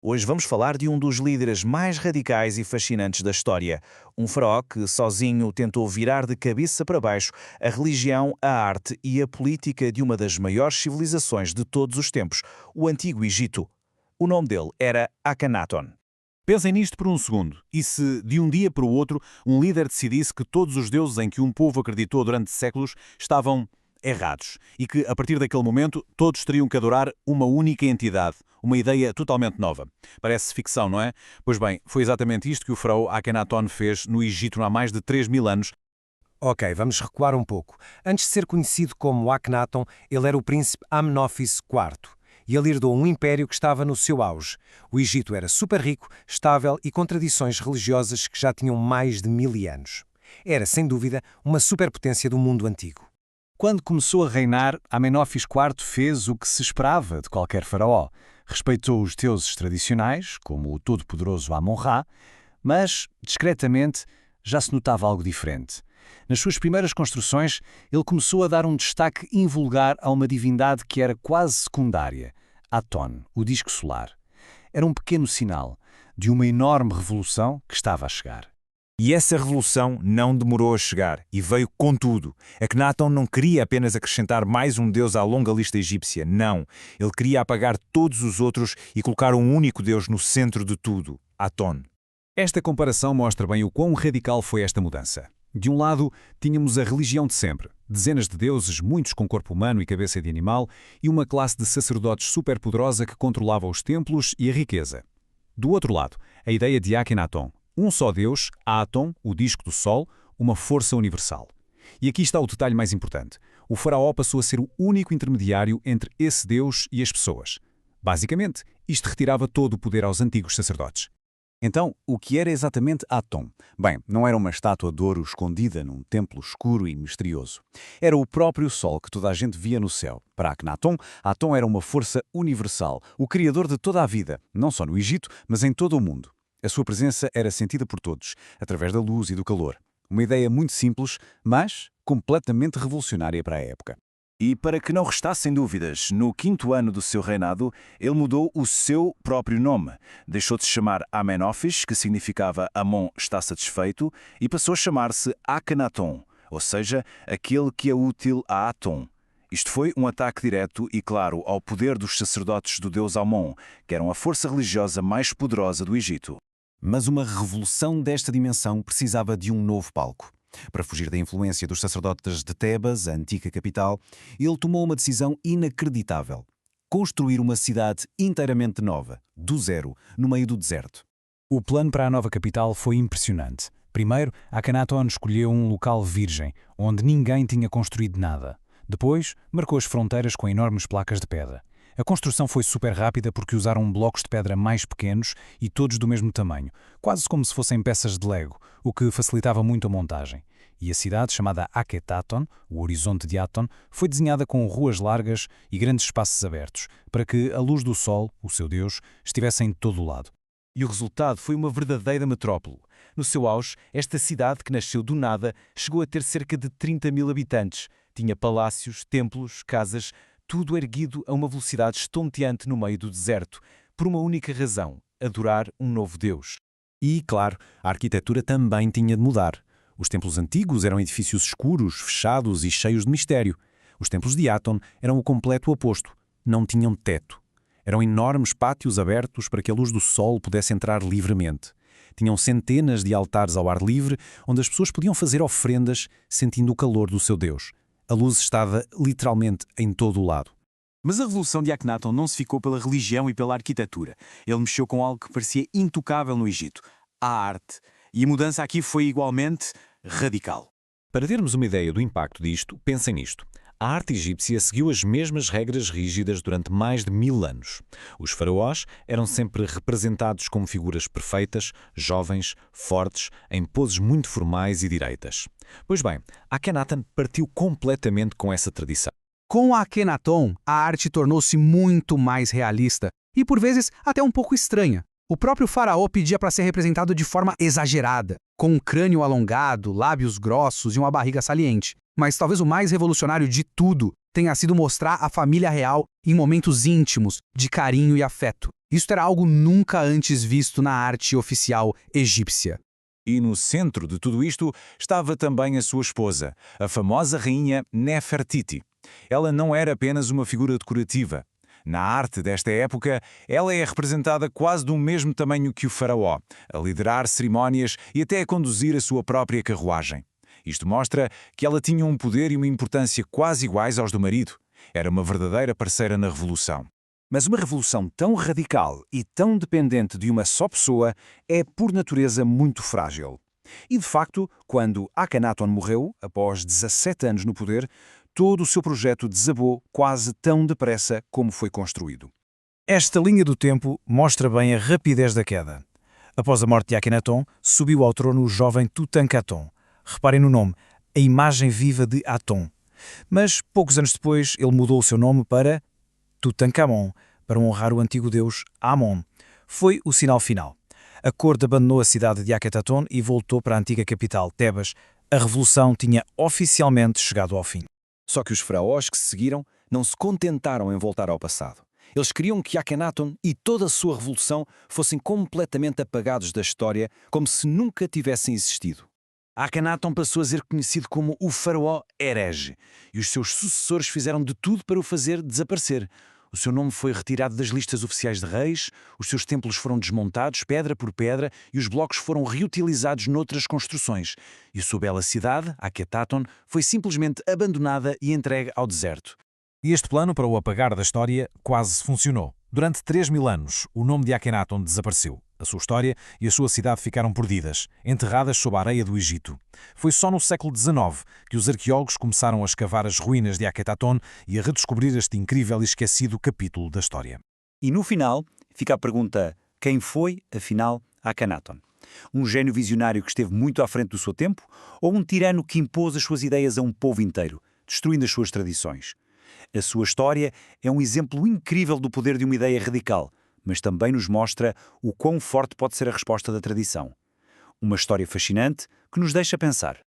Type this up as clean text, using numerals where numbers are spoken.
Hoje vamos falar de um dos líderes mais radicais e fascinantes da história. Um faraó que, sozinho, tentou virar de cabeça para baixo a religião, a arte e a política de uma das maiores civilizações de todos os tempos, o Antigo Egito. O nome dele era Akhenaton. Pensem nisto por um segundo. E se, de um dia para o outro, um líder decidisse que todos os deuses em que um povo acreditou durante séculos estavam errados e que, a partir daquele momento, todos teriam que adorar uma única entidade, uma ideia totalmente nova. Parece ficção, não é? Pois bem, foi exatamente isto que o faraó Akhenaton fez no Egito há mais de 3.000 anos. Ok, vamos recuar um pouco. Antes de ser conhecido como Akhenaton, ele era o príncipe Amenófis IV. E ele herdou um império que estava no seu auge. O Egito era super rico, estável e com tradições religiosas que já tinham mais de 1000 anos. Era, sem dúvida, uma superpotência do mundo antigo. Quando começou a reinar, Amenófis IV fez o que se esperava de qualquer faraó. Respeitou os deuses tradicionais, como o todo-poderoso Amon-Ra, mas, discretamente, já se notava algo diferente. Nas suas primeiras construções, ele começou a dar um destaque invulgar a uma divindade que era quase secundária, Aton, o disco solar. Era um pequeno sinal de uma enorme revolução que estava a chegar. E essa revolução não demorou a chegar e veio com tudo. Akhenaton não queria apenas acrescentar mais um deus à longa lista egípcia, não. Ele queria apagar todos os outros e colocar um único deus no centro de tudo, Aton. Esta comparação mostra bem o quão radical foi esta mudança. De um lado, tínhamos a religião de sempre, dezenas de deuses, muitos com corpo humano e cabeça de animal, e uma classe de sacerdotes superpoderosa que controlava os templos e a riqueza. Do outro lado, a ideia de Akhenaton, um só Deus, Aton, o disco do Sol, uma força universal. E aqui está o detalhe mais importante. O faraó passou a ser o único intermediário entre esse Deus e as pessoas. Basicamente, isto retirava todo o poder aos antigos sacerdotes. Então, o que era exatamente Aton? Bem, não era uma estátua de ouro escondida num templo escuro e misterioso. Era o próprio Sol que toda a gente via no céu. Para Akhenaton, Aton era uma força universal, o criador de toda a vida, não só no Egito, mas em todo o mundo. A sua presença era sentida por todos, através da luz e do calor. Uma ideia muito simples, mas completamente revolucionária para a época. E para que não restassem dúvidas, no 5º ano do seu reinado, ele mudou o seu próprio nome. Deixou de se chamar Amenófis, que significava Amon está satisfeito, e passou a chamar-se Akhenaton, ou seja, aquele que é útil a Aton. Isto foi um ataque direto e claro ao poder dos sacerdotes do deus Amon, que eram a força religiosa mais poderosa do Egito. Mas uma revolução desta dimensão precisava de um novo palco. Para fugir da influência dos sacerdotes de Tebas, a antiga capital, ele tomou uma decisão inacreditável: construir uma cidade inteiramente nova, do zero, no meio do deserto. O plano para a nova capital foi impressionante. Primeiro, Akhenaton escolheu um local virgem, onde ninguém tinha construído nada. Depois, marcou as fronteiras com enormes placas de pedra. A construção foi super rápida porque usaram blocos de pedra mais pequenos e todos do mesmo tamanho, quase como se fossem peças de Lego, o que facilitava muito a montagem. E a cidade, chamada Akhetaton, o horizonte de Aton, foi desenhada com ruas largas e grandes espaços abertos, para que a luz do sol, o seu deus, estivesse em todo o lado. E o resultado foi uma verdadeira metrópole. No seu auge, esta cidade, que nasceu do nada, chegou a ter cerca de 30.000 habitantes. Tinha palácios, templos, casas, tudo erguido a uma velocidade estonteante no meio do deserto, por uma única razão: adorar um novo Deus. E, claro, a arquitetura também tinha de mudar. Os templos antigos eram edifícios escuros, fechados e cheios de mistério. Os templos de Aton eram o completo oposto. Não tinham teto. Eram enormes pátios abertos para que a luz do sol pudesse entrar livremente. Tinham centenas de altares ao ar livre, onde as pessoas podiam fazer ofrendas sentindo o calor do seu Deus. A luz estava literalmente em todo o lado. Mas a revolução de Akhenaton não se ficou pela religião e pela arquitetura. Ele mexeu com algo que parecia intocável no Egito: a arte. E a mudança aqui foi igualmente radical. Para termos uma ideia do impacto disto, pensem nisto. A arte egípcia seguiu as mesmas regras rígidas durante mais de 1000 anos. Os faraós eram sempre representados como figuras perfeitas, jovens, fortes, em poses muito formais e direitas. Pois bem, Akhenaton partiu completamente com essa tradição. Com Akhenaton, a arte tornou-se muito mais realista e, por vezes, até um pouco estranha. O próprio faraó pedia para ser representado de forma exagerada, com um crânio alongado, lábios grossos e uma barriga saliente. Mas talvez o mais revolucionário de tudo tenha sido mostrar a família real em momentos íntimos, de carinho e afeto. Isso era algo nunca antes visto na arte oficial egípcia. E no centro de tudo isto estava também a sua esposa, a famosa rainha Nefertiti. Ela não era apenas uma figura decorativa. Na arte desta época, ela é representada quase do mesmo tamanho que o faraó, a liderar cerimónias e até a conduzir a sua própria carruagem. Isto mostra que ela tinha um poder e uma importância quase iguais aos do marido. Era uma verdadeira parceira na revolução. Mas uma revolução tão radical e tão dependente de uma só pessoa é, por natureza, muito frágil. E, de facto, quando Akhenaton morreu, após 17 anos no poder, todo o seu projeto desabou quase tão depressa como foi construído. Esta linha do tempo mostra bem a rapidez da queda. Após a morte de Akhenaton, subiu ao trono o jovem Tutankhaton. Reparem no nome, a imagem viva de Aton. Mas, poucos anos depois, ele mudou o seu nome para Tutankhamon, para honrar o antigo deus Amon. Foi o sinal final. A corte abandonou a cidade de Akhenaton e voltou para a antiga capital, Tebas. A revolução tinha oficialmente chegado ao fim. Só que os faraós que se seguiram não se contentaram em voltar ao passado. Eles queriam que Akhenaton e toda a sua revolução fossem completamente apagados da história, como se nunca tivessem existido. Akhenaton passou a ser conhecido como o faraó herege, e os seus sucessores fizeram de tudo para o fazer desaparecer. O seu nome foi retirado das listas oficiais de reis, os seus templos foram desmontados pedra por pedra e os blocos foram reutilizados noutras construções. E a sua bela cidade, Akhetaton, foi simplesmente abandonada e entregue ao deserto. E este plano para o apagar da história quase funcionou. Durante 3.000 anos, o nome de Akhenaton desapareceu. A sua história e a sua cidade ficaram perdidas, enterradas sob a areia do Egito. Foi só no século XIX que os arqueólogos começaram a escavar as ruínas de Akhetaton e a redescobrir este incrível e esquecido capítulo da história. E no final, fica a pergunta: quem foi, afinal, Akhenaton? Um gênio visionário que esteve muito à frente do seu tempo ou um tirano que impôs as suas ideias a um povo inteiro, destruindo as suas tradições? A sua história é um exemplo incrível do poder de uma ideia radical, mas também nos mostra o quão forte pode ser a resposta da tradição. Uma história fascinante que nos deixa pensar.